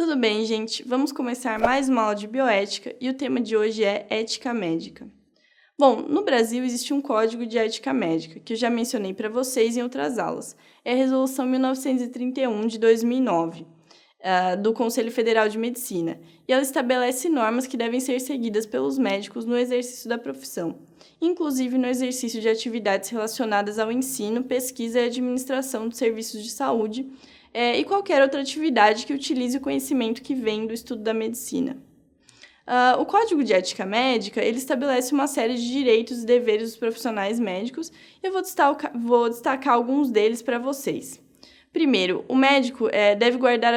Tudo bem, gente? Vamos começar mais uma aula de bioética e o tema de hoje é ética médica. Bom, no Brasil existe um Código de Ética Médica, que eu já mencionei para vocês em outras aulas. É a Resolução 1931 de 2009, do Conselho Federal de Medicina, e ela estabelece normas que devem ser seguidas pelos médicos no exercício da profissão, inclusive no exercício de atividades relacionadas ao ensino, pesquisa e administração de serviços de saúde, e qualquer outra atividade que utilize o conhecimento que vem do estudo da medicina. O Código de Ética Médica ele estabelece uma série de direitos e deveres dos profissionais médicos e eu vou destacar alguns deles para vocês. Primeiro, o médico deve guardar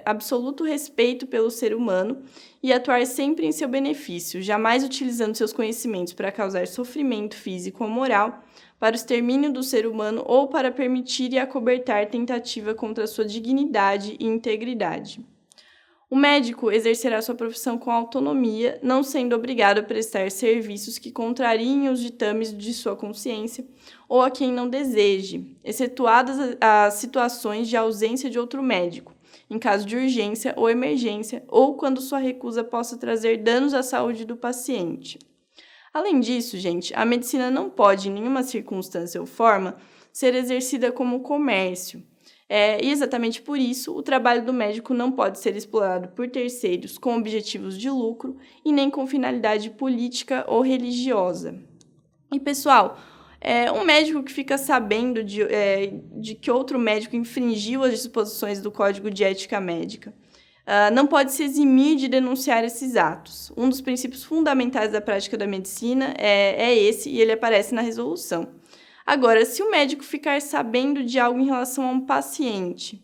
absoluto respeito pelo ser humano e atuar sempre em seu benefício, jamais utilizando seus conhecimentos para causar sofrimento físico ou moral, para o extermínio do ser humano ou para permitir e acobertar tentativa contra sua dignidade e integridade. O médico exercerá sua profissão com autonomia, não sendo obrigado a prestar serviços que contrariem os ditames de sua consciência ou a quem não deseje, excetuadas as situações de ausência de outro médico, em caso de urgência ou emergência, ou quando sua recusa possa trazer danos à saúde do paciente. Além disso, gente, a medicina não pode, em nenhuma circunstância ou forma, ser exercida como comércio. E exatamente por isso, o trabalho do médico não pode ser explorado por terceiros com objetivos de lucro e nem com finalidade política ou religiosa. E, pessoal, um médico que fica sabendo de que outro médico infringiu as disposições do Código de Ética Médica não pode se eximir de denunciar esses atos. Um dos princípios fundamentais da prática da medicina é esse, e ele aparece na resolução. Agora, se o médico ficar sabendo de algo em relação a um paciente,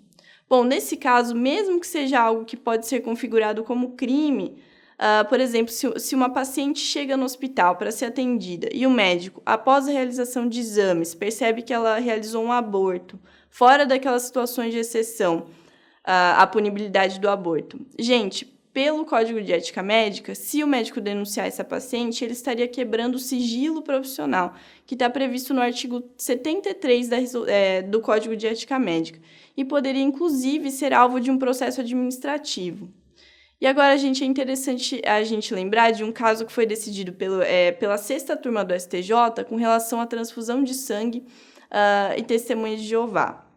bom, nesse caso, mesmo que seja algo que pode ser configurado como crime, por exemplo, se uma paciente chega no hospital para ser atendida e o médico, após a realização de exames, percebe que ela realizou um aborto, fora daquelas situações de exceção, a punibilidade do aborto. Gente, pelo Código de Ética Médica, se o médico denunciar essa paciente, ele estaria quebrando o sigilo profissional, que está previsto no artigo 73 do Código de Ética Médica, e poderia, inclusive, ser alvo de um processo administrativo. E agora, gente, é interessante a gente lembrar de um caso que foi decidido pela 6ª turma do STJ com relação à transfusão de sangue e testemunha de Jeová.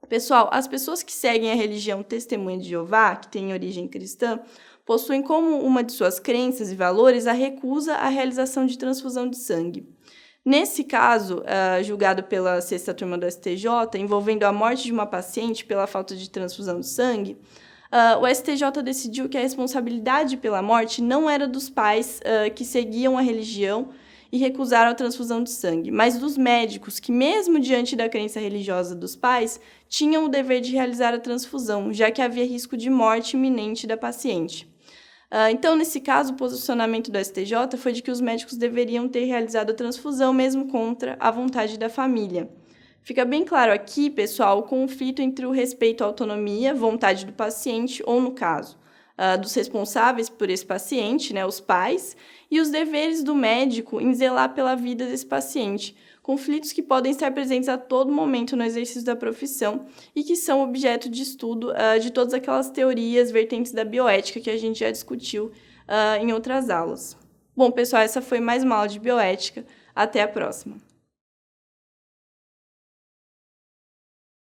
Pessoal, as pessoas que seguem a religião Testemunha de Jeová, que tem origem cristã, possuem como uma de suas crenças e valores a recusa à realização de transfusão de sangue. Nesse caso, julgado pela 6ª turma do STJ, envolvendo a morte de uma paciente pela falta de transfusão de sangue, o STJ decidiu que a responsabilidade pela morte não era dos pais que seguiam a religião e recusaram a transfusão de sangue, mas dos médicos que, mesmo diante da crença religiosa dos pais, tinham o dever de realizar a transfusão, já que havia risco de morte iminente da paciente. Então, nesse caso, o posicionamento do STJ foi de que os médicos deveriam ter realizado a transfusão, mesmo contra a vontade da família. Fica bem claro aqui, pessoal, o conflito entre o respeito à autonomia, vontade do paciente, ou, no caso, dos responsáveis por esse paciente, né, os pais, e os deveres do médico em zelar pela vida desse paciente, conflitos que podem estar presentes a todo momento no exercício da profissão e que são objeto de estudo de todas aquelas teorias, vertentes da bioética que a gente já discutiu em outras aulas. Bom, pessoal, essa foi mais uma aula de bioética. Até a próxima!